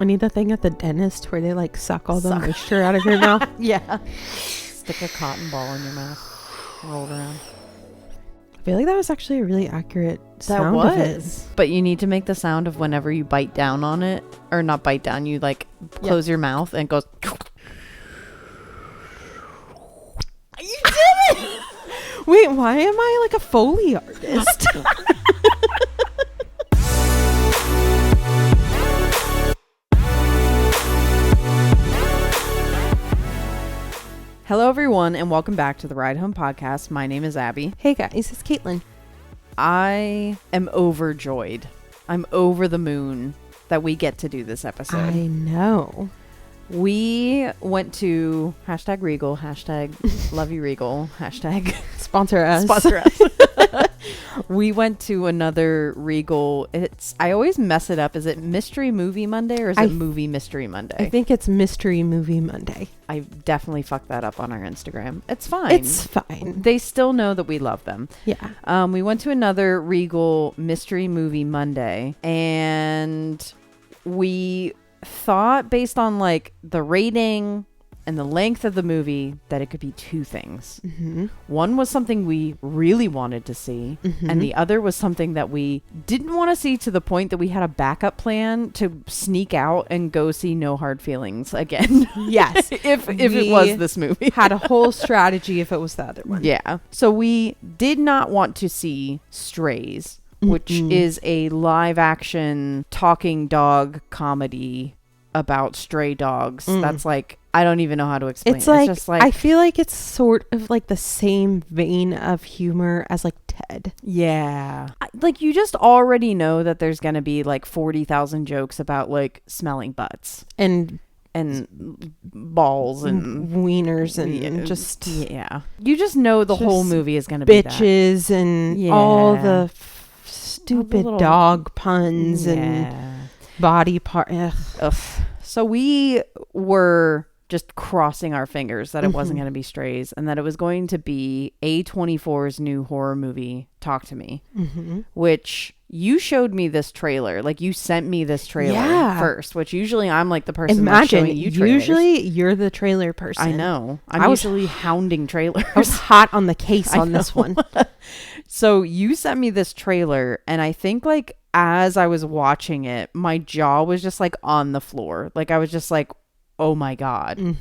I need the thing at the dentist where they like suck all the moisture out of your mouth. Yeah. Stick a cotton ball in your mouth. Roll it around. I feel like that was actually a really accurate sound That of it. was. But you need to make the sound of whenever you bite down on it. Or not bite down. You like close your mouth and it goes. You did it! Wait, why am I like a Foley artist? Hello, everyone, and welcome back to the Ride Home Podcast. My name is Abby. Hey guys, it's Caitlin. I am overjoyed. I'm over the moon that we get to do this episode. I know. We went to #Regal, #Love You Regal, Sponsor us. Sponsor us. We went to another Regal. I always mess it up. Is it Mystery Movie Monday or is it Movie Mystery Monday? I think it's Mystery Movie Monday. I definitely fucked that up on our Instagram. It's fine. It's fine. They still know that we love them. Yeah. We went to another Regal Mystery Movie Monday, and we thought, based on like the rating and the length of the movie, that it could be two things. Mm-hmm. One was something we really wanted to see, and the other was something that we didn't want to see, to the point that we had a backup plan to sneak out and go see No Hard Feelings again. Yes. if it was this movie. Had a whole strategy if it was the other one. Yeah. So we did not want to see Strays, which is a live action talking dog comedy about stray dogs. That's like, I don't even know how to explain. It's like, just like, I feel like it's sort of like the same vein of humor as like Ted. Yeah. Like, you just already know that there's going to be like 40,000 jokes about like smelling butts And balls and wieners and just yeah. You just know the whole just movie is going to be that. bitches and all the stupid little dog puns and body part. Ugh. So we were just crossing our fingers that it wasn't going to be Strays, and that it was going to be A24's new horror movie, Talk to Me, which you showed me this trailer. Like, you sent me this trailer first, which usually I'm like the person showing you trailers. Usually you're the trailer person. I know. I'm usually hounding trailers. I was hot on the case on this one. So you sent me this trailer, and I think like as I was watching it, my jaw was just like on the floor. Like, I was just like, oh my God.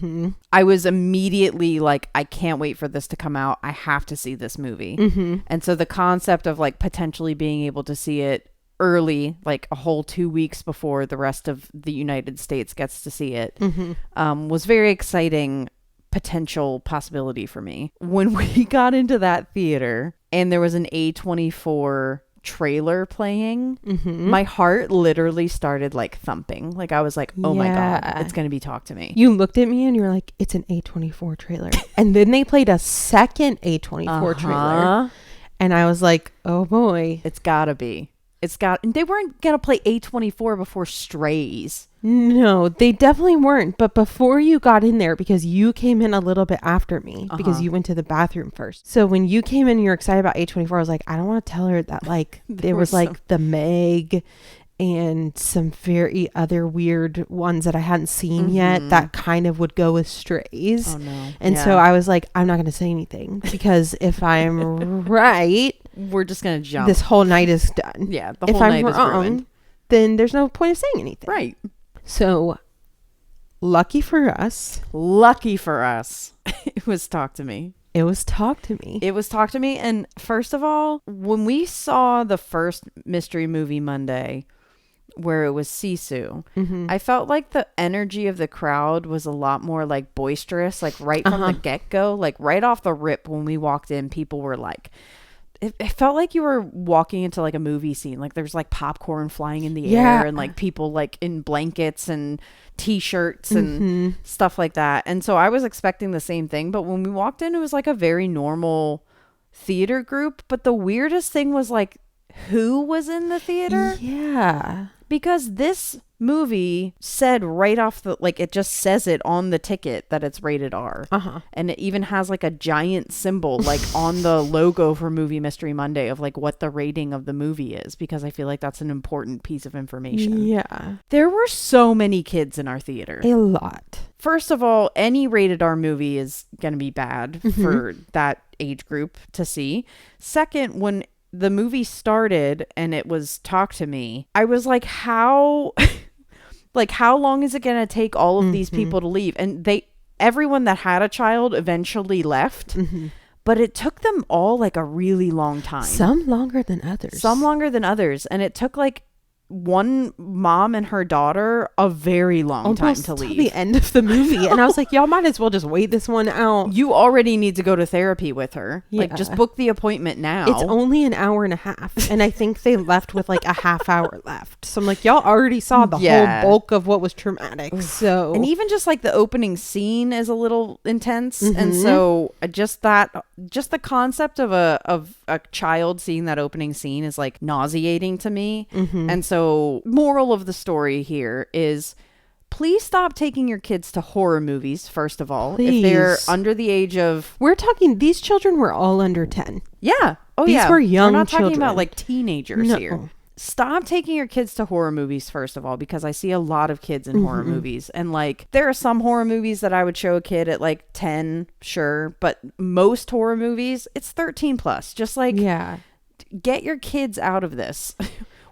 I was immediately like, I can't wait for this to come out. I have to see this movie. And so the concept of like potentially being able to see it early, like a whole 2 weeks before the rest of the United States gets to see it, was very exciting potential possibility for me. When we got into that theater and there was an A24 trailer playing, my heart literally started like thumping. Like, I was like, oh my God, it's gonna be Talk to Me. You looked at me and you were like, it's an A24 trailer. And then they played a second A24 trailer, and I was like, oh boy, it's gotta be. And they weren't gonna play A24 before Strays. No, they definitely weren't. But before you got in there, because you came in a little bit after me, because you went to the bathroom first. So when you came in and you were excited about A24, I was like, I don't want to tell her that like there was like the Meg and some very other weird ones that I hadn't seen yet that kind of would go with Strays. Oh no. And so I was like, I'm not going to say anything, because if I'm right, we're just gonna jump. This whole night is done. Yeah, the whole night is ruined. Then there's no point of saying anything. Right. So, lucky for us, it was Talk to Me. It was Talk to Me. It was Talk to Me. And first of all, when we saw the first Mystery Movie Monday, where it was Sisu, I felt like the energy of the crowd was a lot more like boisterous, like right from the get-go, like right off the rip. When we walked in, people were like, it felt like you were walking into like a movie scene. Like, there's like popcorn flying in the air, and like people like in blankets and t-shirts and stuff like that. And so I was expecting the same thing, but when we walked in, it was like a very normal theater group. But the weirdest thing was like who was in the theater. Yeah. Because this movie said right off the, like, it just says it on the ticket that it's rated R. And it even has like a giant symbol like on the logo for Movie Mystery Monday of like what the rating of the movie is, because I feel like that's an important piece of information. Yeah. There were so many kids in our theater. A lot. First of all, any rated R movie is going to be bad for that age group to see. Second, when the movie started and it was Talk to Me, I was like, how like, how long is it going to take all of these people to leave? And everyone that had a child eventually left, but it took them all like a really long time. Some longer than others. And it took like one mom and her daughter a very long time to leave. The end of the movie. And I was like, y'all might as well just wait this one out. You already need to go to therapy with her. Yeah. Like, just book the appointment now. It's only an hour and a half. And I think they left with like a half hour left. So I'm like, y'all already saw the whole bulk of what was traumatic. So, and even just like the opening scene is a little intense. And so just the concept of a child seeing that opening scene is like nauseating to me. And so moral of the story here is, please stop taking your kids to horror movies, first of all. Please. If they're under the age of... We're talking, these children were all under 10. Yeah. Oh, these were young children. We're not talking about like teenagers here. Stop taking your kids to horror movies, first of all, because I see a lot of kids in horror movies. And like, there are some horror movies that I would show a kid at like 10, sure. But most horror movies, it's 13 plus. Just like, get your kids out of this.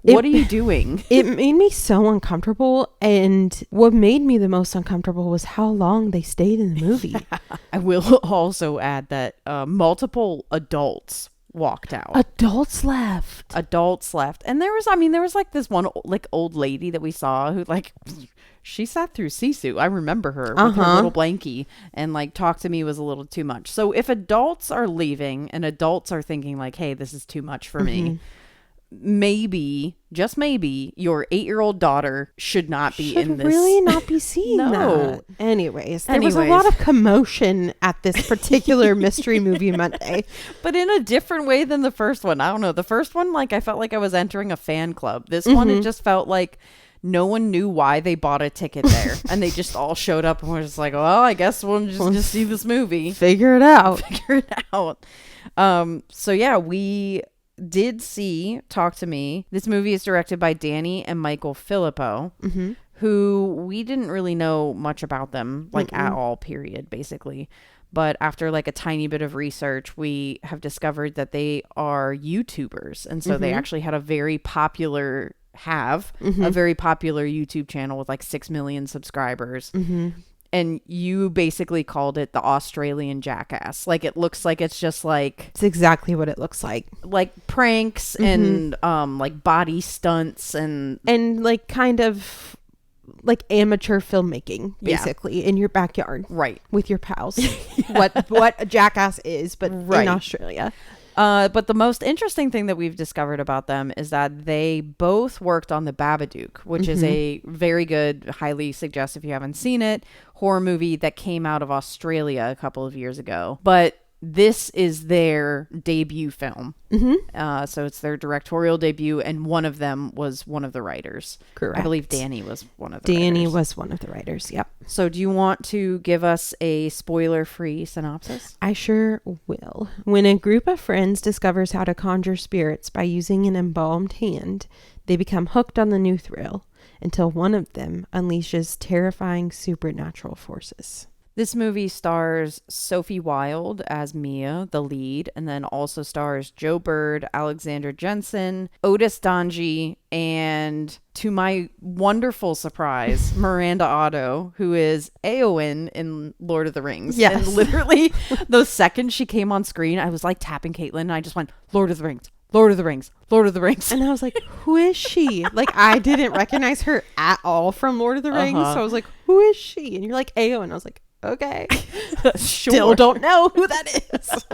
What are you doing? It made me so uncomfortable. And what made me the most uncomfortable was how long they stayed in the movie. I will also add that multiple adults walked out. Adults left. And there was like this one like old lady that we saw who like, she sat through Sisu. I remember her with her little blankie, and like Talk to Me was a little too much. So if adults are leaving and adults are thinking like, hey, this is too much for me, maybe, just maybe, your 8-year-old daughter should not be in this. Really not be seeing that. Anyways, there was a lot of commotion at this particular Mystery Movie Monday. But in a different way than the first one. I don't know. The first one, like, I felt like I was entering a fan club. This one, it just felt like no one knew why they bought a ticket there. And they just all showed up and were just like, well, I guess we'll just see this movie. Figure it out. So yeah, we did see Talk to Me. This movie is directed by Danny and Michael Filippo, who we didn't really know much about them, like at all, period, basically. But after like a tiny bit of research, we have discovered that they are YouTubers. And so they actually had a very popular YouTube channel with like 6 million subscribers. And you basically called it the Australian Jackass. Like, it looks like it's just like... It's exactly what it looks like. Like pranks and like body stunts and like kind of like amateur filmmaking, basically, in your backyard. Right. With your pals. What a Jackass is, but in Australia. But the most interesting thing that we've discovered about them is that they both worked on The Babadook, which is a very good, highly suggest if you haven't seen it, horror movie that came out of Australia a couple of years ago. But this is their debut film. So it's their directorial debut, and one of them was one of the writers. Correct. I believe Danny was one of the writers. Danny was one of the writers, yep. So do you want to give us a spoiler-free synopsis? I sure will. When a group of friends discovers how to conjure spirits by using an embalmed hand, they become hooked on the new thrill until one of them unleashes terrifying supernatural forces. This movie stars Sophie Wilde as Mia, the lead, and then also stars Joe Bird, Alexander Jensen, Otis Donji, and to my wonderful surprise, Miranda Otto, who is Éowyn in Lord of the Rings. Yes. And literally, the second she came on screen, I was like tapping Caitlin, and I just went, Lord of the Rings. Lord of the Rings, Lord of the Rings. And I was like, who is she? Like, I didn't recognize her at all from Lord of the Rings. So I was like, who is she? And you're like, Éowyn. And I was like, okay. Sure. Still don't know who that is.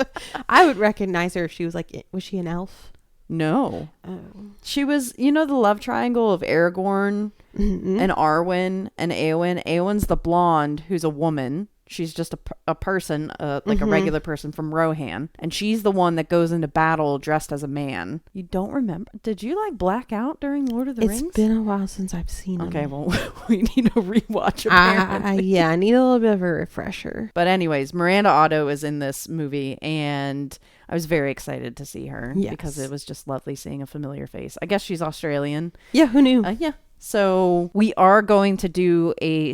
I would recognize her if she was like, was she an elf? No. Oh. She was, the love triangle of Aragorn and Arwen and Éowyn. Éowyn's the blonde who's a woman. She's just a person, like a regular person from Rohan. And she's the one that goes into battle dressed as a man. You don't remember? Did you like black out during Lord of the Rings? It's been a while since I've seen it. Okay, well, we need a rewatch apparently. Yeah, I need a little bit of a refresher. But anyways, Miranda Otto is in this movie, and I was very excited to see her because it was just lovely seeing a familiar face. I guess she's Australian. Yeah, who knew? Yeah. So we are going to do a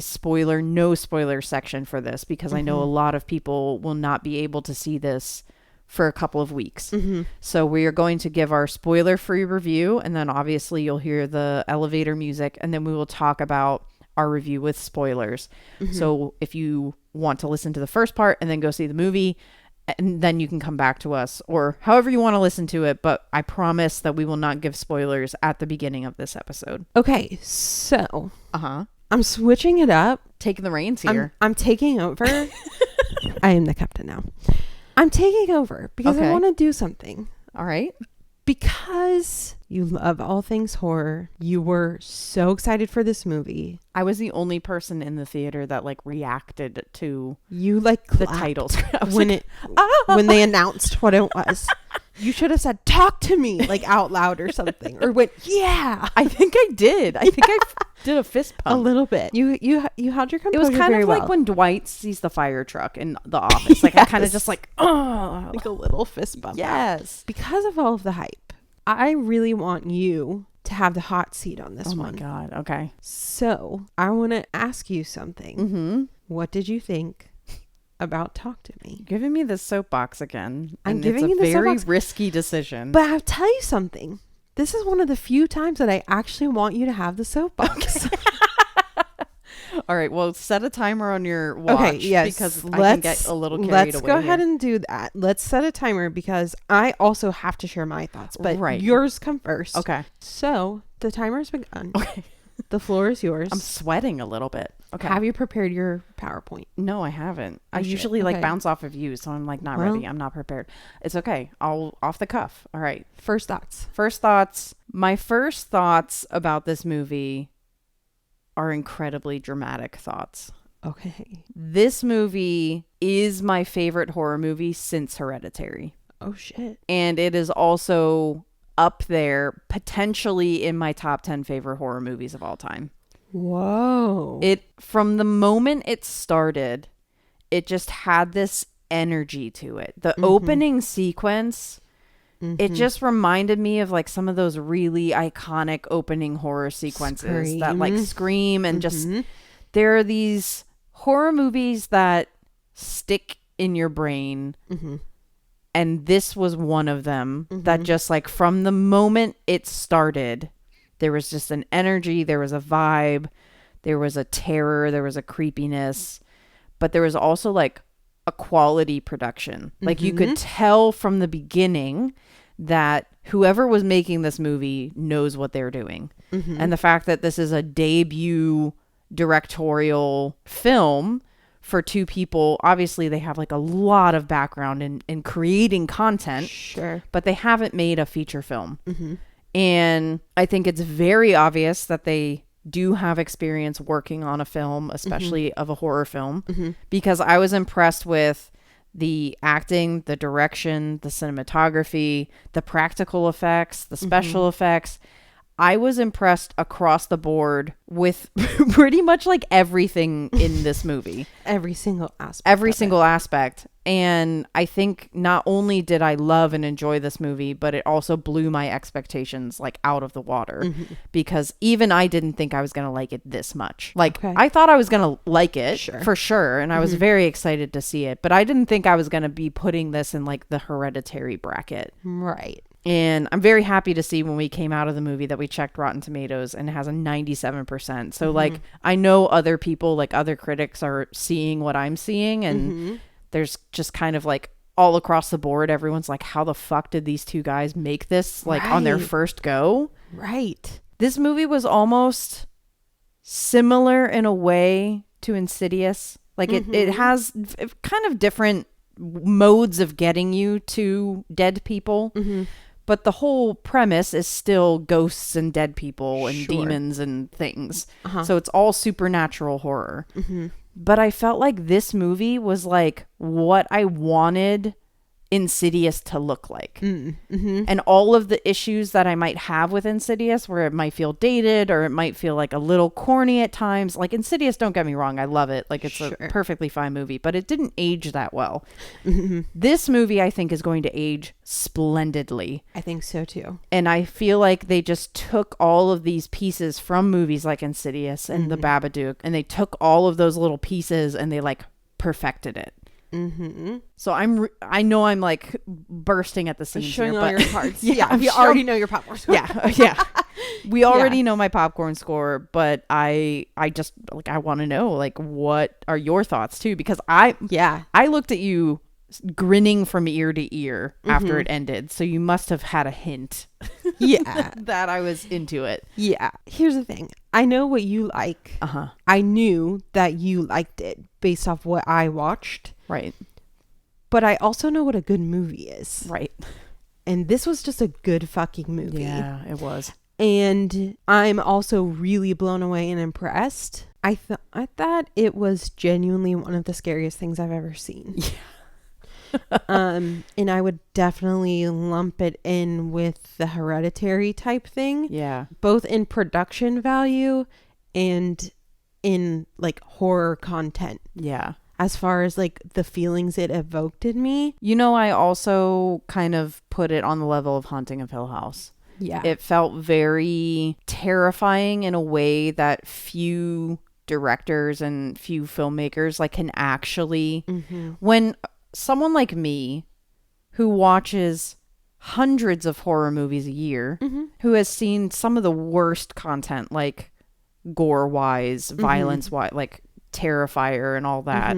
no spoiler section for this because I know a lot of people will not be able to see this for a couple of weeks. So we are going to give our spoiler free review, and then obviously you'll hear the elevator music, and then we will talk about our review with spoilers. So if you want to listen to the first part and then go see the movie, and then you can come back to us, or however you want to listen to it. But I promise that we will not give spoilers at the beginning of this episode. Okay, so I'm switching it up. Taking the reins here. I'm taking over. I am the captain now. I'm taking over because I want to do something. All right. Because you love all things horror. You were so excited for this movie. I was the only person in the theater that like reacted to the titles when when they announced what it was. You should have said "talk to me" like out loud or something, or went "yeah." I think I did. I think I did a fist pump a little bit. You held your composure. It was kind of like when Dwight sees the fire truck in the office. Like I kind of just like like a little fist bump. Yes, because of all of the hype. I really want you to have the hot seat on this one. Oh my God. Okay. So I want to ask you something. What did you think about Talk to Me? You're giving me the soapbox again. I'm giving you the very soapbox. risky decision. But I'll tell you something. This is one of the few times that I actually want you to have the soapbox. Okay. All right. Well, set a timer on your watch. Okay, yes. Because I can get a little carried away. Let's go ahead and do that. Let's set a timer because I also have to share my thoughts. But yours come first. Okay. So the timer's begun. Okay. The floor is yours. I'm sweating a little bit. Okay. Have you prepared your PowerPoint? No, I haven't. I usually like bounce off of you, so I'm like not ready. I'm not prepared. It's okay. I'll off the cuff. All right. First thoughts. My first thoughts about this movie are incredibly dramatic thoughts. Okay. This movie is my favorite horror movie since Hereditary. Oh shit. And it is also up there potentially in my top 10 favorite horror movies of all time. Whoa. From the moment it started, it just had this energy to it. The opening sequence, it just reminded me of like some of those really iconic opening horror sequences that like scream and just there are these horror movies that stick in your brain. And this was one of them that just like from the moment it started, there was just an energy, there was a vibe, there was a terror, there was a creepiness, but there was also like a quality production. Like you could tell from the beginning that whoever was making this movie knows what they're doing. And the fact that this is a debut directorial film for two people, obviously they have like a lot of background in creating content, but they haven't made a feature film. And I think it's very obvious that they do have experience working on a film, especially of a horror film, because I was impressed with the acting, the direction, the cinematography, the practical effects, the special effects. I was impressed across the board with pretty much like everything in this movie. Every single aspect. And I think not only did I love and enjoy this movie, but it also blew my expectations like out of the water because even I didn't think I was going to like it this much. Like I thought I was going to like it for sure. And I was very excited to see it, but I didn't think I was going to be putting this in like the Hereditary bracket. Right. And I'm very happy to see when we came out of the movie that we checked Rotten Tomatoes and it has a 97%. So like, I know other people, like other critics are seeing what I'm seeing and there's just kind of like all across the board. Everyone's like, how the fuck did these two guys make this like on their first go? Right. This movie was almost similar in a way to Insidious. Like it has kind of different modes of getting you to dead people. But the whole premise is still ghosts and dead people and Sure. demons and things. Uh-huh. So it's all supernatural horror. Mm-hmm. But I felt like this movie was like what I wanted Insidious to look like. Mm-hmm. And all of the issues that I might have with Insidious, where it might feel dated or it might feel like a little corny at times. Like Insidious, don't get me wrong, I love it. Like it's Sure. a perfectly fine movie, but it didn't age that well. Mm-hmm. This movie, I think, is going to age splendidly. I think so too. And I feel like they just took all of these pieces from movies like Insidious and The Babadook, and they took all of those little pieces and they like perfected it. Mm-hmm. So I know I'm like bursting at the seams Showing here, all but your cards. yeah, we already know your popcorn score. yeah. We already know my popcorn score, but I just like I want to know like what are your thoughts too, because I looked at you grinning from ear to ear after it ended, so you must have had a hint Yeah. that I was into it. Yeah. Here's the thing. I know what you like. Uh-huh. I knew that you liked it based off what I watched. Right. But I also know what a good movie is. Right. And this was just a good fucking movie. Yeah, it was. And I'm also really blown away and impressed. I thought it was genuinely one of the scariest things I've ever seen. Yeah. And I would definitely lump it in with the Hereditary type thing. Yeah. Both in production value and in like horror content. Yeah. As far as like the feelings it evoked in me. You know, I also kind of put it on the level of Haunting of Hill House. Yeah. It felt very terrifying in a way that few directors and few filmmakers like can actually, when someone like me who watches hundreds of horror movies a year, who has seen some of the worst content, like gore wise, violence wise, like Terrifier and all that,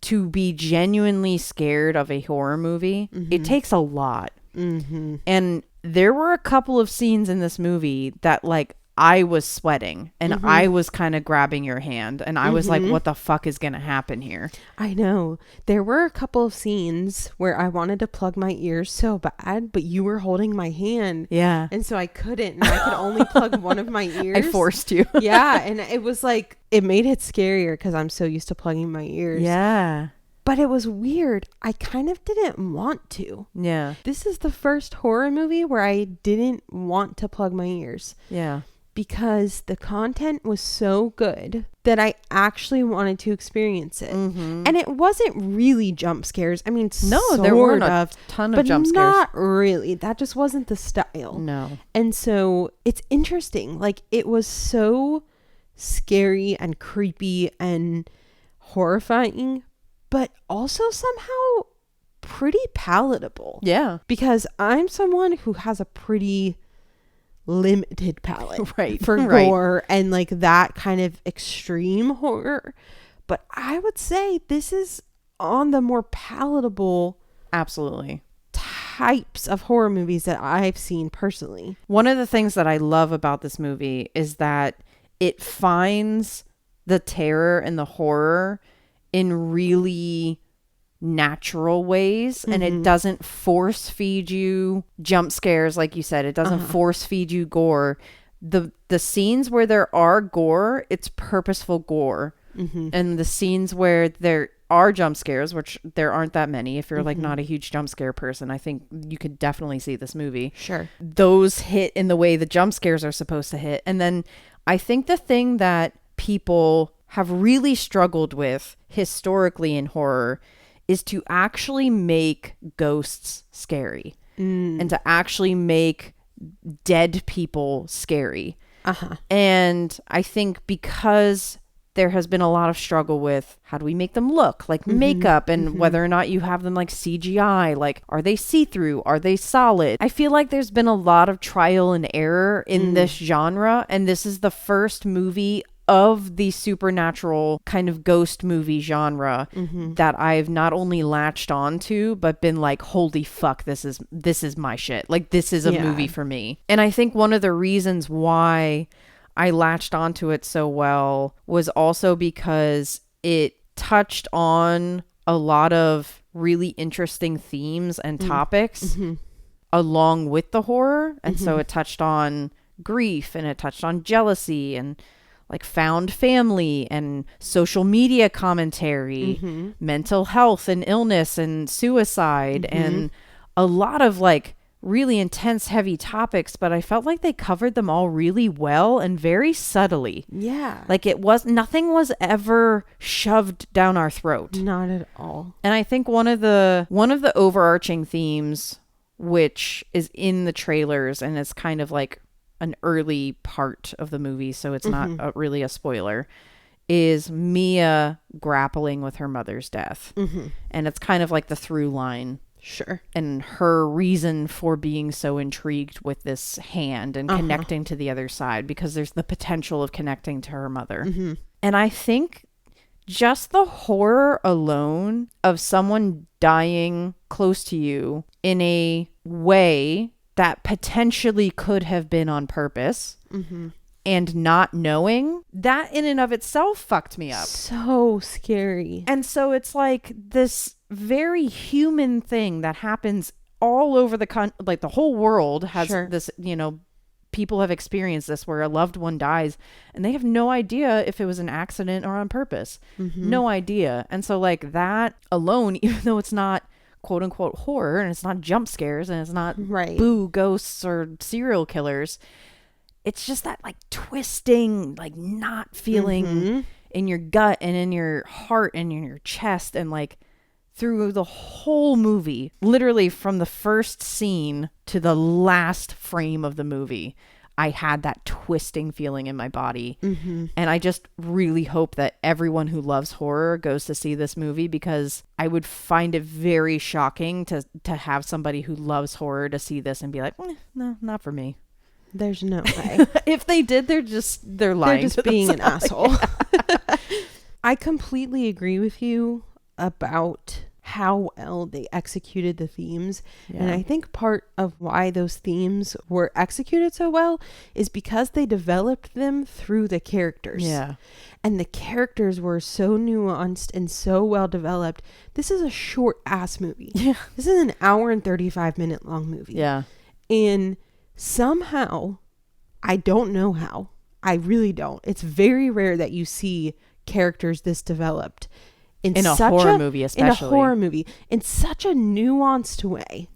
to be genuinely scared of a horror movie, it takes a lot. And there were a couple of scenes in this movie that like I was sweating and I was kind of grabbing your hand and I was like, what the fuck is gonna happen here? I know. There were a couple of scenes where I wanted to plug my ears so bad, but you were holding my hand. Yeah. And so I couldn't. And I could only plug one of my ears. I forced you. Yeah. And it was like, it made it scarier because I'm so used to plugging my ears. Yeah. But it was weird. I kind of didn't want to. Yeah. This is the first horror movie where I didn't want to plug my ears. Yeah. Because the content was so good that I actually wanted to experience it. And it wasn't really jump scares. I mean, no, sort there weren't of, a ton of but jump scares. not really. That just wasn't the style. No. And so it's interesting. Like, it was so scary and creepy and horrifying, but also somehow pretty palatable. Yeah. Because I'm someone who has a pretty limited palette Right. for Right. gore and like that kind of extreme horror. But I would say this is on the more palatable Absolutely. types of horror movies that I've seen personally. One of the things that I love about this movie is that it finds the terror and the horror in really natural ways, and it doesn't force feed you jump scares like you said. It doesn't force feed you gore. The scenes where there are gore, it's purposeful gore. And the scenes where there are jump scares, which there aren't that many, if you're like not a huge jump scare person, I think you could definitely see this movie. Sure. Those hit in the way the jump scares are supposed to hit. And then I think the thing that people have really struggled with historically in horror is to actually make ghosts scary and to actually make dead people scary. And I think because there has been a lot of struggle with how do we make them look like makeup and whether or not you have them like CGI, like are they see-through, are they solid? I feel like there's been a lot of trial and error in this genre, and this is the first movie of the supernatural kind of ghost movie genre that I've not only latched onto but been like, holy fuck, this is my shit. Like this is a movie for me. And I think one of the reasons why I latched onto it so well was also because it touched on a lot of really interesting themes and topics along with the horror. And so it touched on grief, and it touched on jealousy, and like found family, and social media commentary, mental health and illness and suicide, and a lot of like really intense, heavy topics, but I felt like they covered them all really well and very subtly. Yeah. Like nothing was ever shoved down our throat. Not at all. And I think one of the overarching themes, which is in the trailers, and it's kind of like an early part of the movie, so it's not really a spoiler, is Mia grappling with her mother's death. And it's kind of like the through line. Sure. And her reason for being so intrigued with this hand and connecting to the other side, because there's the potential of connecting to her mother. And I think just the horror alone of someone dying close to you in a way that potentially could have been on purpose and not knowing, that in and of itself fucked me up. So scary. And so it's like this very human thing that happens all over like the whole world has this, you know, people have experienced this, where a loved one dies and they have no idea if it was an accident or on purpose. No idea. And so like that alone, even though it's not quote unquote horror, and it's not jump scares, and it's not boo ghosts or serial killers, it's just that like twisting, like not feeling in your gut and in your heart and in your chest, and like through the whole movie, literally from the first scene to the last frame of the movie, I had that twisting feeling in my body. And I just really hope that everyone who loves horror goes to see this movie, because I would find it very shocking to have somebody who loves horror to see this and be like, no, not for me. There's no way. If they did, they're lying. They're just being an asshole. I completely agree with you about how well they executed the themes. And I think part of why those themes were executed so well is because they developed them through the characters. And the characters were so nuanced and so well developed. This is a short ass movie. This is an hour and 35-minute long movie. And somehow, I don't know how, I really don't, it's very rare that you see characters this developed in a horror movie, especially in such a nuanced way.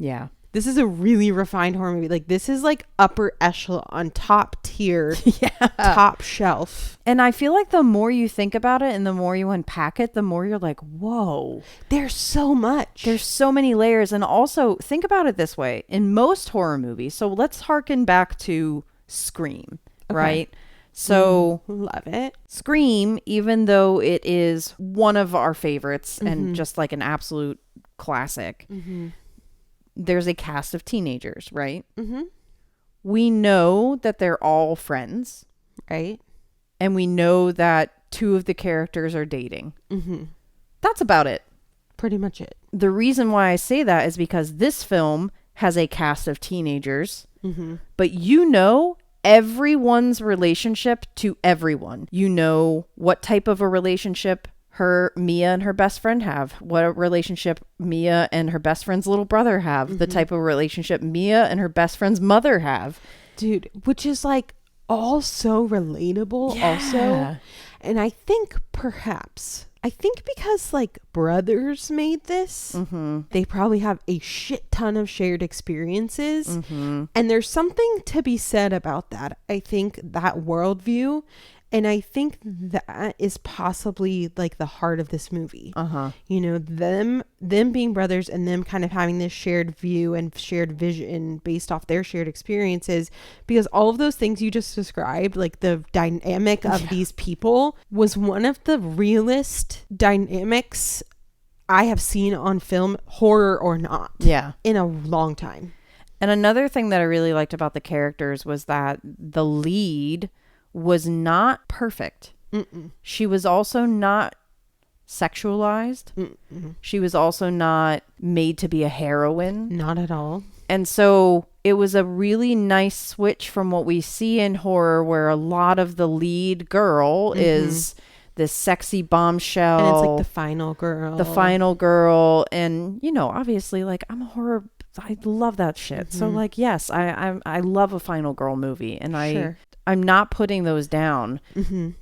This is a really refined horror movie. Like, this is like upper echelon, top tier, top shelf. And I feel like the more you think about it and the more you unpack it, the more you're like, whoa, there's so much. There's so many layers. And also think about it this way. In most horror movies, so let's harken back to Scream, right? So love it. Scream, even though it is one of our favorites and just like an absolute classic, there's a cast of teenagers, right? We know that they're all friends, right? And we know that two of the characters are dating. That's about it. Pretty much it. The reason why I say that is because this film has a cast of teenagers, but you know everyone's relationship to everyone. You know what type of a relationship Mia and her best friend have, what relationship Mia and her best friend's little brother have, the type of relationship Mia and her best friend's mother have. Dude, which is like all so relatable also. And I think because like brothers made this, they probably have a shit ton of shared experiences. And there's something to be said about that. I think that worldview, and I think that is possibly like the heart of this movie. You know, them being brothers and them kind of having this shared view and shared vision based off their shared experiences, because all of those things you just described, like the dynamic of these people, was one of the realest dynamics I have seen on film, horror or not, in a long time. And another thing that I really liked about the characters was that the lead was not perfect. She was also not sexualized. She was also not made to be a heroine. Not at all. And so it was a really nice switch from what we see in horror, where a lot of the lead girl is this sexy bombshell. And it's like the final girl. And, you know, obviously, like, I'm a horror I love that shit. So like, yes, I love a final girl movie, and I'm not putting those down,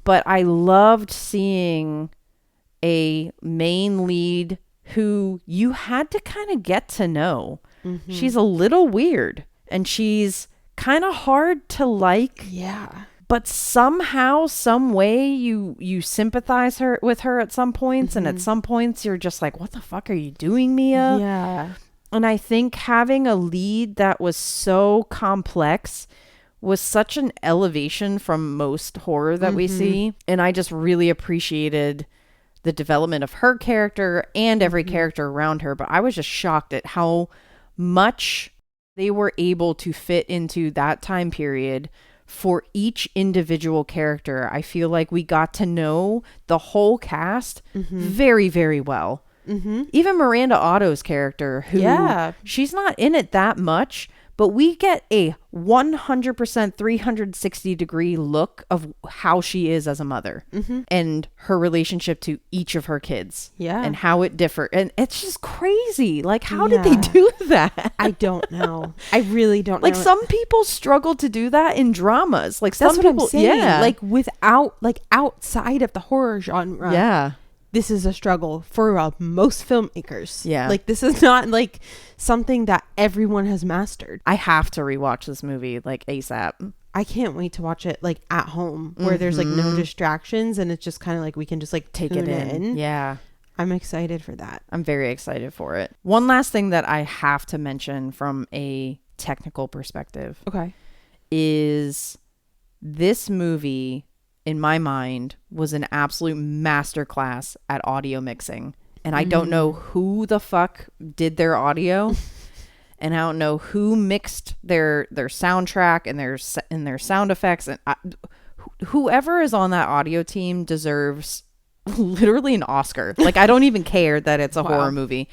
but I loved seeing a main lead who you had to kind of get to know. She's a little weird, and she's kind of hard to like. Yeah. But somehow, some way, you sympathize with her at some points, and at some points you're just like, what the fuck are you doing, Mia? Yeah. And I think having a lead that was so complex was such an elevation from most horror that we see. And I just really appreciated the development of her character and every character around her. But I was just shocked at how much they were able to fit into that time period for each individual character. I feel like we got to know the whole cast very, very well. Even Miranda Otto's character, who she's not in it that much, but we get a 100% 360 degree look of how she is as a mother and her relationship to each of her kids and how it differed. And it's just crazy. Like, how did they do that? I don't know. I really don't know. Like, some people struggle to do that in dramas. Like, That's some what people, I'm saying. Like, without, like, outside of the horror genre. This is a struggle for most filmmakers. Like, this is not like something that everyone has mastered. I have to rewatch this movie like ASAP. I can't wait to watch it like at home where there's like no distractions, and it's just kind of like we can just like take it in. Yeah. I'm excited for that. I'm very excited for it. One last thing that I have to mention from a technical perspective is this movie, in my mind, was an absolute masterclass at audio mixing. And I don't know who the fuck did their audio, and I don't know who mixed their soundtrack and their sound effects. And whoever is on that audio team deserves literally an Oscar. Like, I don't even care that it's a horror movie.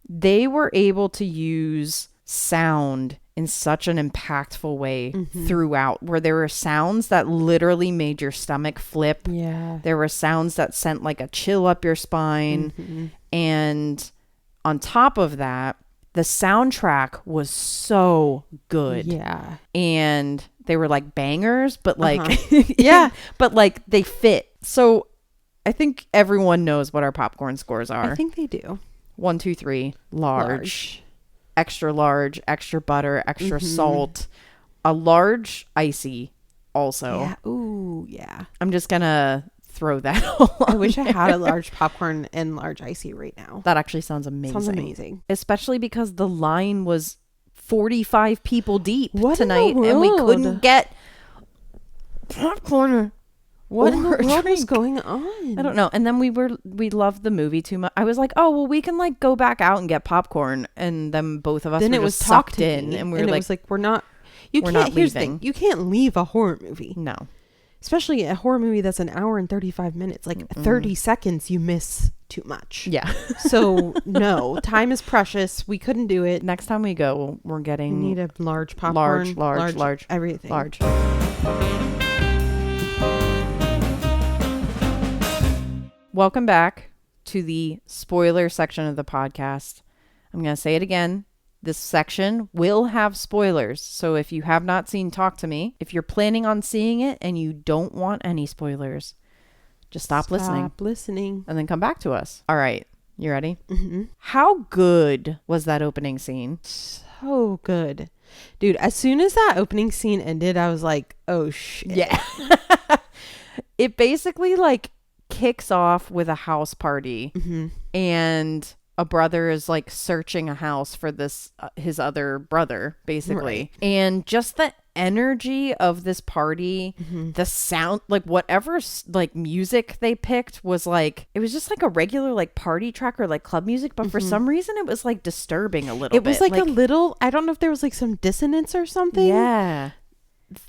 They were able to use sound in such an impactful way throughout, where there were sounds that literally made your stomach flip. There were sounds that sent like a chill up your spine. And on top of that, the soundtrack was so good. And they were like bangers, but like, but like they fit. So I think everyone knows what our popcorn scores are. I think they do. 1, 2, 3, large. Extra large, extra butter, extra salt, a large icy also. Yeah. Ooh, yeah. I'm just gonna throw that all I wish I had a large popcorn and large icy right now. That actually sounds amazing. Sounds amazing. Especially because the line was 45 people deep tonight, and we couldn't get popcorn. What in the world was going on? I don't know. And then we loved the movie too much. I was like, oh, well, we can like go back out and get popcorn. And then both of us were just sucked in. And we were like, it was like, we're not here's the thing. You can't leave a horror movie. No. Especially a horror movie that's an hour and 35 minutes. Like 30 seconds, you miss too much. Yeah. So no, time is precious. We couldn't do it. Next time we go, we're getting... We need a large popcorn. Large. Everything. Large. Welcome back to the spoiler section of the podcast. I'm going to say it again. This section will have spoilers. So if you have not seen Talk to Me, if you're planning on seeing it and you don't want any spoilers, just stop listening. Stop listening. And then come back to us. All right. You ready? Mm-hmm. How good was that opening scene? So good. Dude, as soon as that opening scene ended, I was like, oh shit. Yeah. It basically like kicks off with a house party, and a brother is like searching a house for this his other brother, basically. And just the energy of this party, the sound, like whatever like music they picked was like, it was just like a regular like party track or like club music, but for some reason it was like disturbing a little bit. It was like a little, I don't know if there was like some dissonance or something. Yeah.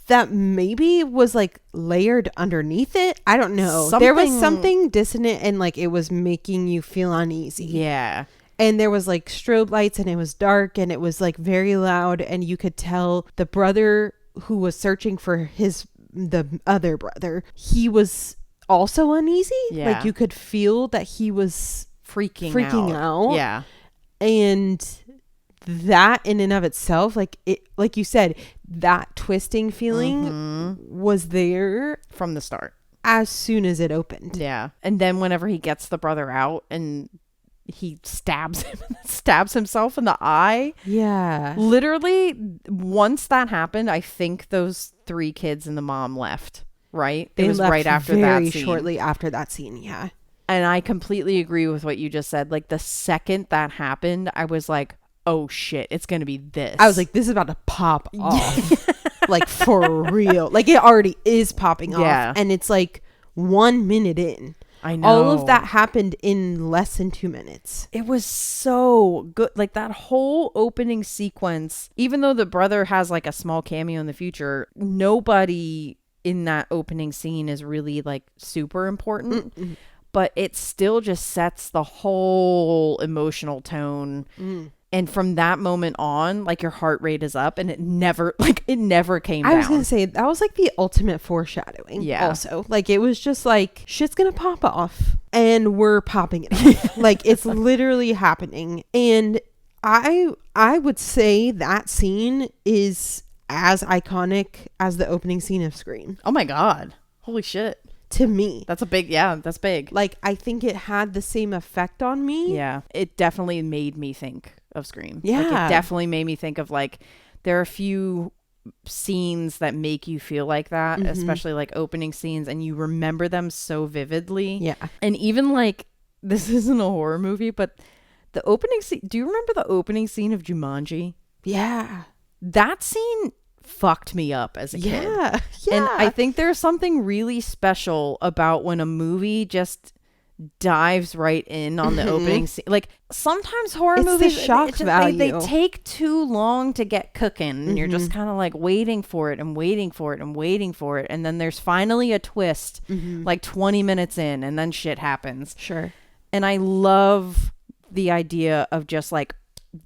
That maybe was like layered underneath it. I don't know. There was something dissonant, and like it was making you feel uneasy. Yeah. And there was like strobe lights, and it was dark, and it was like very loud, and you could tell the brother who was searching for the other brother, he was also uneasy. Yeah. Like you could feel that he was freaking out. Yeah. And that in and of itself, like it, like you said, that twisting feeling was there from the start as soon as it opened. Yeah. And then whenever he gets the brother out and he stabs himself in the eye. Yeah. Literally, once that happened, I think those 3 kids and the mom left, right? They it was left right after very that scene. shortly after that scene, yeah. And I completely agree with what you just said. Like, the second that happened, I was like, oh shit, it's going to be this. I was like, this is about to pop off. Like, for real. Like, it already is popping off. And it's like 1 minute in. I know. All of that happened in less than 2 minutes. It was so good. Like, that whole opening sequence, even though the brother has like a small cameo in the future, nobody in that opening scene is really like super important. Mm-mm. But it still just sets the whole emotional tone. And from that moment on, like, your heart rate is up, and it never came down. I was going to say, that was like the ultimate foreshadowing. Yeah. Also, like, it was just like, shit's going to pop off, and we're popping it off. Like, it's literally happening. And I would say that scene is as iconic as the opening scene of Scream. Oh my God. Holy shit. To me. That's big. Like, I think it had the same effect on me. Yeah. It definitely made me think of Scream. Yeah. Like, it definitely made me think of, like, there are a few scenes that make you feel like that, especially like opening scenes, and you remember them so vividly. Yeah. And even like, this isn't a horror movie, but the opening scene, do you remember the opening scene of Jumanji? Yeah. That scene fucked me up as a kid. Yeah. And I think there's something really special about when a movie just dives right in on the opening scene. Like, sometimes horror movies, the shock value. They take too long to get cooking, and you're just kind of like waiting for it and waiting for it and waiting for it, and then there's finally a twist like 20 minutes in, and then shit happens. Sure. And I love the idea of just like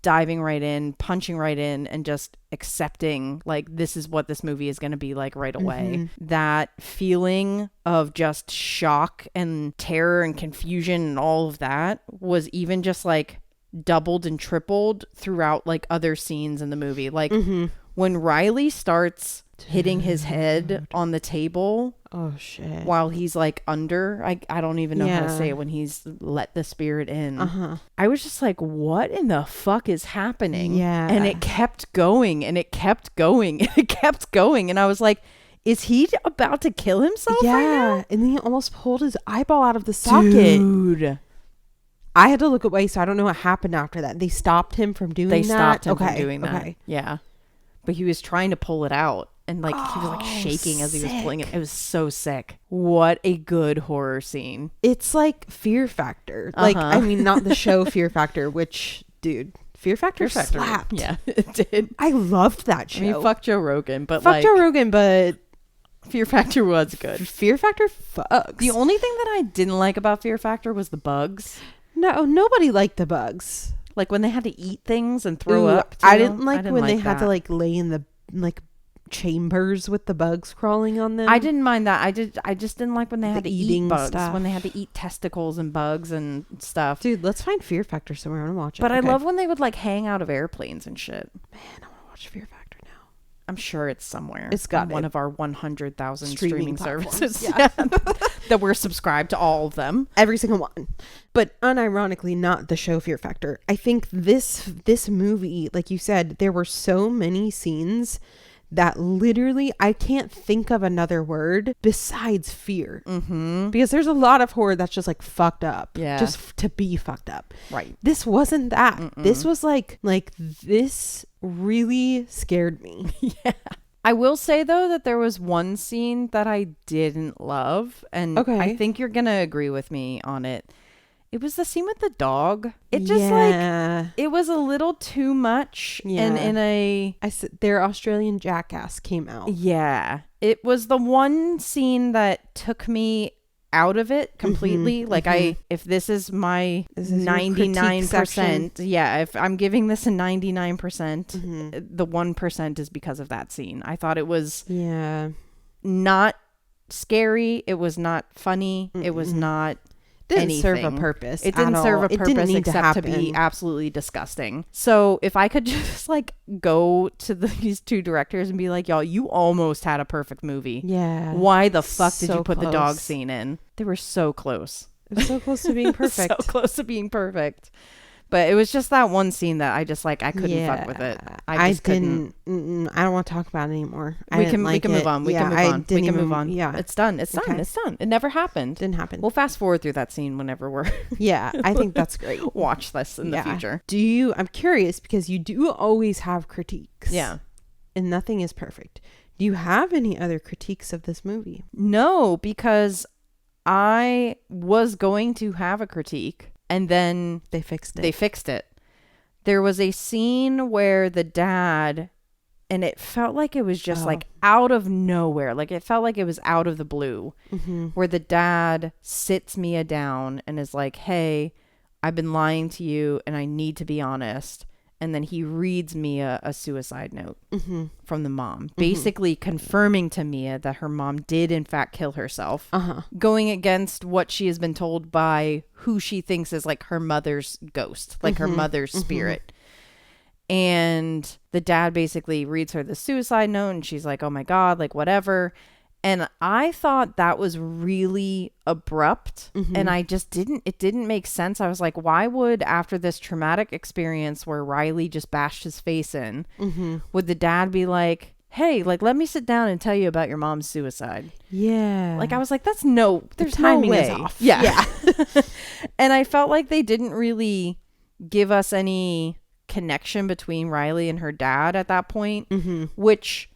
diving right in, punching right in, and just accepting, like, this is what this movie is going to be like right away. That feeling of just shock and terror and confusion and all of that was even just like doubled and tripled throughout like other scenes in the movie. Like when Riley starts hitting his head on the table, oh shit, while he's like under, I don't even know how to say it, when he's let the spirit in, I was just like, what in the fuck is happening? Yeah. And it kept going and it kept going and it kept going, and I was like, is he about to kill himself right now? And then he almost pulled his eyeball out of the socket. Dude, I had to look away, so I don't know what happened after that. They stopped him from doing that? They stopped him from doing that. Okay. Yeah. But he was trying to pull it out. And like, he was like shaking as he was pulling it. It was so sick. What a good horror scene. It's like Fear Factor. Like, I mean, not the show Fear Factor, which, dude, Fear Factor slapped. Yeah, it did. I loved that show. I mean, fuck Joe Rogan, but fuck Joe Rogan, but Fear Factor was good. Fear Factor fucks. The only thing that I didn't like about Fear Factor was the bugs. No, nobody liked the bugs. Like when they had to eat things and throw up. I didn't like when they had to like lay in the like chambers with the bugs crawling on them. I didn't mind that. I just didn't like when they had to eating eat bugs stuff. When they had to eat testicles and bugs and stuff. Dude, let's find Fear Factor somewhere and watch it. But I love when they would like hang out of airplanes and shit. Man, I want to watch Fear Factor now. I'm sure it's somewhere. It's got one of our 100,000 streaming services. Yeah. That we're subscribed to all of them. Every single one. But unironically, not the show Fear Factor. I think this movie, like you said, there were so many scenes that literally I can't think of another word besides fear. Because there's a lot of horror that's just like fucked up. Yeah. Just to be fucked up. Right. This wasn't that. This was like this really scared me. Yeah. I will say though that there was one scene that I didn't love, and I think you're gonna agree with me on it. It was the scene with the dog. It just like, it was a little too much. Yeah. And in their Australian Jackass came out. Yeah. It was the one scene that took me out of it completely. Like if this is my 99%, yeah, if I'm giving this a 99%, the 1% is because of that scene. I thought it was not scary. It was not funny. It was not didn't serve a purpose. It didn't serve a It didn't purpose need except to happen. be absolutely disgusting. So if I could just like go to these two directors and be like, y'all, you almost had a perfect movie. Yeah. Why the fuck did So you put the close. dog scene in? They were so close. It was so close to being perfect. So close to being perfect. But it was just that one scene that I just like, I couldn't fuck with it. I just couldn't. I don't want to talk about it anymore. We can move on. We can move on. Yeah. It's done. It's done. It's done. It never happened. Didn't happen. We'll fast forward through that scene whenever we're yeah, I think that's great. watch this in the future. I'm curious because you do always have critiques. Yeah. And nothing is perfect. Do you have any other critiques of this movie? No, because I was going to have a critique and then They fixed it. There was a scene where the dad, and it felt like it was just like out of nowhere. Like it felt like it was out of the blue, where the dad sits Mia down and is like, hey, I've been lying to you and I need to be honest. And then he reads Mia a suicide note from the mom, basically confirming to Mia that her mom did in fact kill herself, going against what she has been told by who she thinks is like her mother's ghost, like her mother's spirit. And the dad basically reads her the suicide note and she's like, oh my God, like whatever. And I thought that was really abrupt and it didn't make sense. I was like, why would, after this traumatic experience where Riley just bashed his face in, would the dad be like, hey, like, let me sit down and tell you about your mom's suicide? Yeah. Like, I was like, there's no timing way. is off. Yeah. And I felt like they didn't really give us any connection between Riley and her dad at that point, which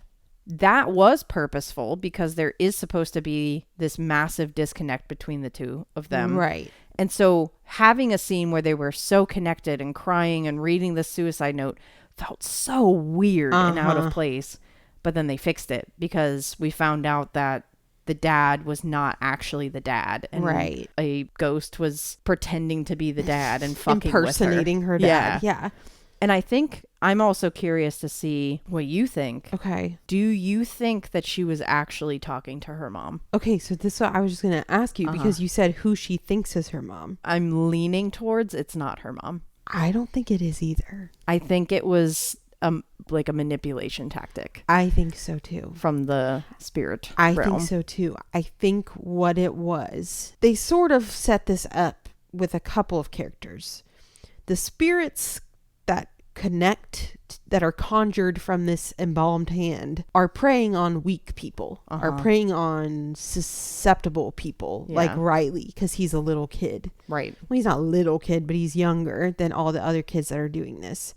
that was purposeful because there is supposed to be this massive disconnect between the two of them. Right. And so having a scene where they were so connected and crying and reading the suicide note felt so weird and out of place. But then they fixed it because we found out that the dad was not actually the dad. And a ghost was pretending to be the dad and fucking impersonating with her. her dad. Yeah. And I think I'm also curious to see what you think. Okay. Do you think that she was actually talking to her mom? Okay, so this is what I was just going to ask you because you said who she thinks is her mom. I'm leaning towards it's not her mom. I don't think it is either. I think it was like a manipulation tactic. I think so too. From the spirit realm. realm. Think so too. I think what it was, they sort of set this up with a couple of characters. The spirits that connect, that are conjured from this embalmed hand, are preying on weak people, are preying on susceptible people, like Riley, because he's a little kid. Right. Well, he's not a little kid, but he's younger than all the other kids that are doing this.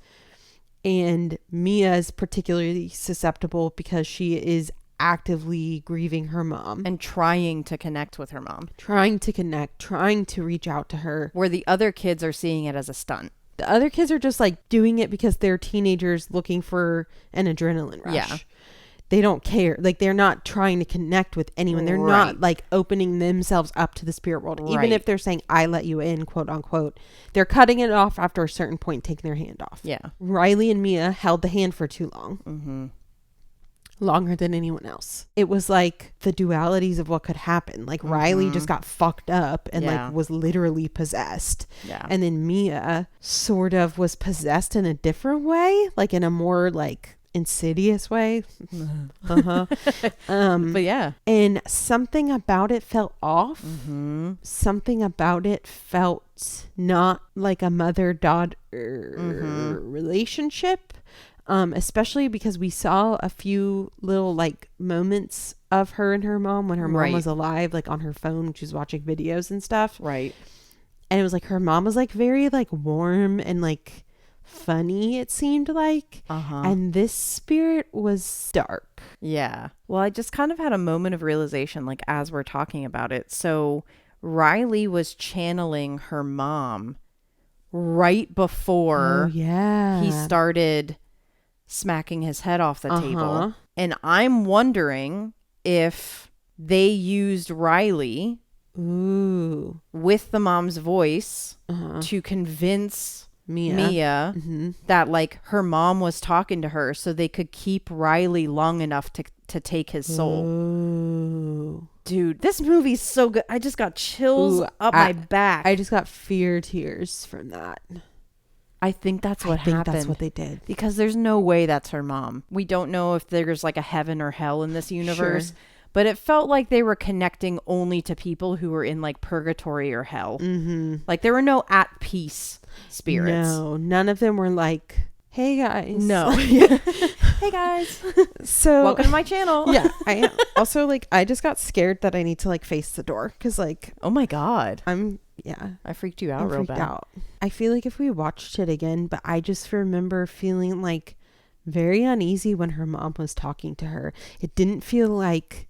And Mia is particularly susceptible because she is actively grieving her mom and trying to connect with her mom, trying to reach out to her, where the other kids are seeing it as a stunt. The other kids are just like doing it because they're teenagers looking for an adrenaline rush. Yeah. They don't care. Like, they're not trying to connect with anyone. They're not like opening themselves up to the spirit world. Right. Even if they're saying, I let you in, quote unquote, they're cutting it off after a certain point, taking their hand off. Yeah. Riley and Mia held the hand for too long. Longer than anyone else. It was like the dualities of what could happen. Like Riley just got fucked up and like was literally possessed. Yeah. And then Mia sort of was possessed in a different way, like in a more like insidious way. But yeah. And something about it felt off. Something about it felt not like a mother-daughter relationship. Especially because we saw a few little like moments of her and her mom when her mom was alive, like on her phone when she was watching videos and stuff. Right. And it was like her mom was like very like warm and like funny, it seemed like. And this spirit was dark. Yeah. Well, I just kind of had a moment of realization like as we're talking about it. So Riley was channeling her mom right before he started smacking his head off the table. And I'm wondering if they used Riley with the mom's voice to convince Mia that like her mom was talking to her so they could keep Riley long enough to take his soul. Ooh. Dude, this movie's so good. I just got chills up my back. I just got fear tears from that. I think that's what happened. That's what they did. Because there's no way that's her mom. We don't know if there's like a heaven or hell in this universe. Sure. But it felt like they were connecting only to people who were in like purgatory or hell. Mm-hmm. Like there were no at peace spirits. No, none of them were like, hey guys. No. Hey guys. So welcome to my channel. Yeah. I am. Also, like, I just got scared that I need to like face the door. Cause like, oh my God. I freaked you out real bad. Out. I feel like if we watched it again, but I just remember feeling like very uneasy when her mom was talking to her. It didn't feel like,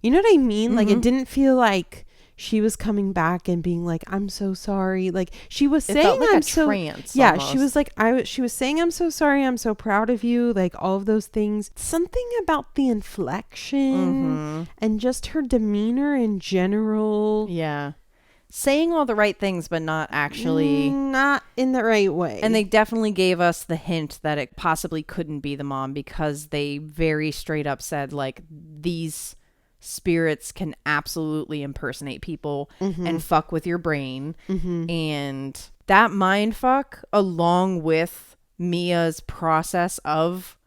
you know what I mean? Mm-hmm. Like it didn't feel like she was coming back and being like, I'm so sorry. Like she was saying, felt like I'm a so trance yeah. almost. She was like, she was saying, I'm so sorry. I'm so proud of you. Like all of those things, something about the inflection and just her demeanor in general. Yeah. Saying all the right things, but not actually. Not in the right way. And they definitely gave us the hint that it possibly couldn't be the mom because they very straight up said like these spirits can absolutely impersonate people and fuck with your brain. And that mind fuck, along with Mia's process of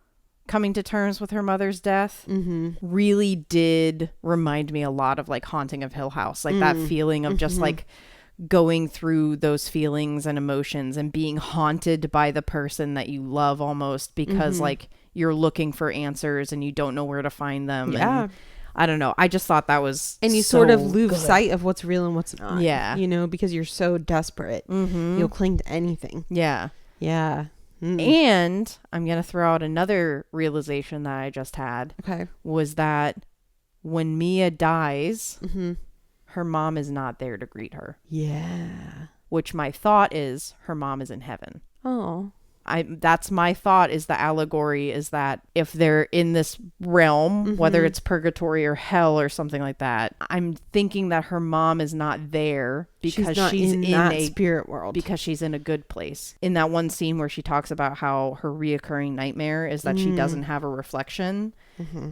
coming to terms with her mother's death, really did remind me a lot of like Haunting of Hill House. Like that feeling of just like going through those feelings and emotions and being haunted by the person that you love almost because like you're looking for answers and you don't know where to find them. Yeah. And I don't know. I just thought that was and you so sort of lose good. sight of what's real and what's not. Yeah. You know, because you're so desperate. You'll cling to anything. Yeah. Yeah. And I'm going to throw out another realization that I just had. Okay. Was that when Mia dies, her mom is not there to greet her. Yeah. Which my thought is her mom is in heaven. Oh. That's my thought, is the allegory is that if they're in this realm, whether it's purgatory or hell or something like that, I'm thinking that her mom is not there because she's in that spirit world, because she's in a good place. In that one scene where she talks about how her reoccurring nightmare is that she doesn't have a reflection,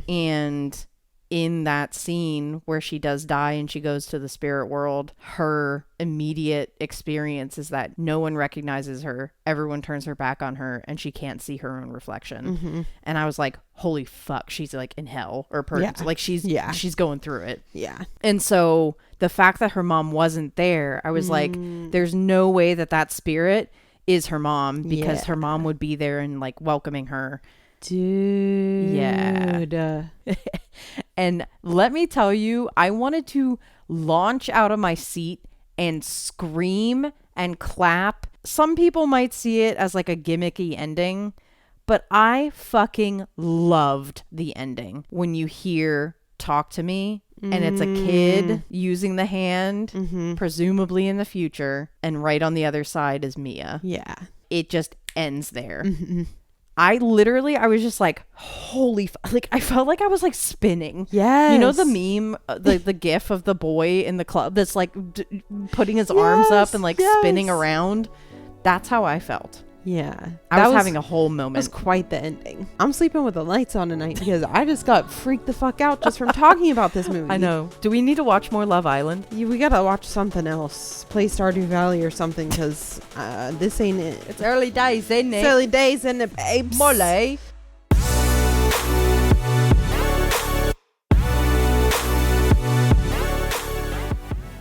and in that scene where she does die and she goes to the spirit world, her immediate experience is that no one recognizes her, everyone turns her back on her, and she can't see her own reflection. And I was like, holy fuck, she's like in hell or purgatory. Like she's going through it. Yeah. And so the fact that her mom wasn't there, I was like, there's no way that spirit is her mom, because her mom would be there and like welcoming her. Dude. Yeah. And let me tell you, I wanted to launch out of my seat and scream and clap. Some people might see it as like a gimmicky ending, but I fucking loved the ending. When you hear "talk to me" and it's a kid using the hand, presumably in the future, and right on the other side is Mia. Yeah. It just ends there. I was just like, holy like I felt like I was like spinning. Yes. You know the meme, the gif of the boy in the club that's like putting his arms up and like spinning around? That's how I felt. Yeah. I was having a whole moment. It was quite the ending. I'm sleeping with the lights on tonight because I just got freaked the fuck out just from talking about this movie. I know. Do we need to watch more Love Island? We gotta watch something else. Play Stardew Valley or something, because this ain't it. It's early days, isn't it? It's early days, isn't it, babes? Molly.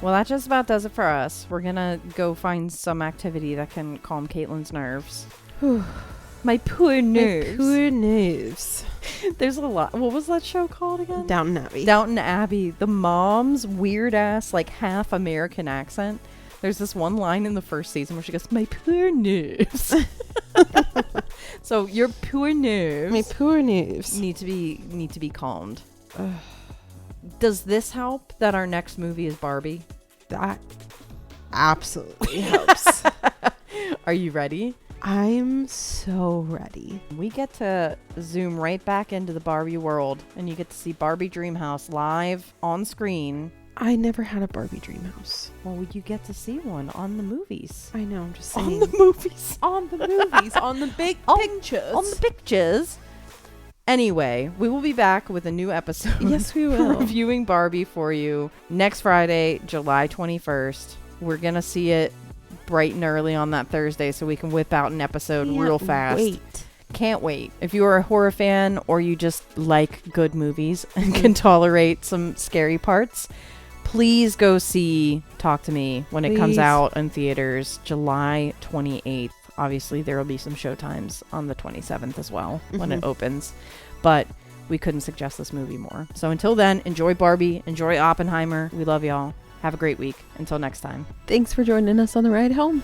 Well, that just about does it for us. We're going to go find some activity that can calm Caitlin's nerves. My poor nerves. My poor nerves. There's a lot. What was that show called again? Downton Abbey. Downton Abbey. The mom's weird ass, like half American accent. There's this one line in the first season where she goes, "My poor nerves." So your poor nerves. My poor nerves need to be calmed. Does this help that our next movie is Barbie? That absolutely helps. Are you ready? I'm so ready. We get to zoom right back into the Barbie world, and you get to see Barbie Dreamhouse live on screen. I never had a Barbie dream house. Well, you get to see one on the movies. I know, I'm just saying. On the movies. On the movies. On the big pictures. On the pictures. Anyway, we will be back with a new episode. Yes, we will. Reviewing Barbie for you next Friday, July 21st. We're going to see it bright and early on that Thursday so we can whip out an episode real fast. Can't wait. If you are a horror fan or you just like good movies and can tolerate some scary parts, please go see Talk to Me when it comes out in theaters July 28th. Obviously, there will be some showtimes on the 27th as well when it opens. But we couldn't suggest this movie more. So until then, enjoy Barbie. Enjoy Oppenheimer. We love y'all. Have a great week. Until next time. Thanks for joining us on the ride home.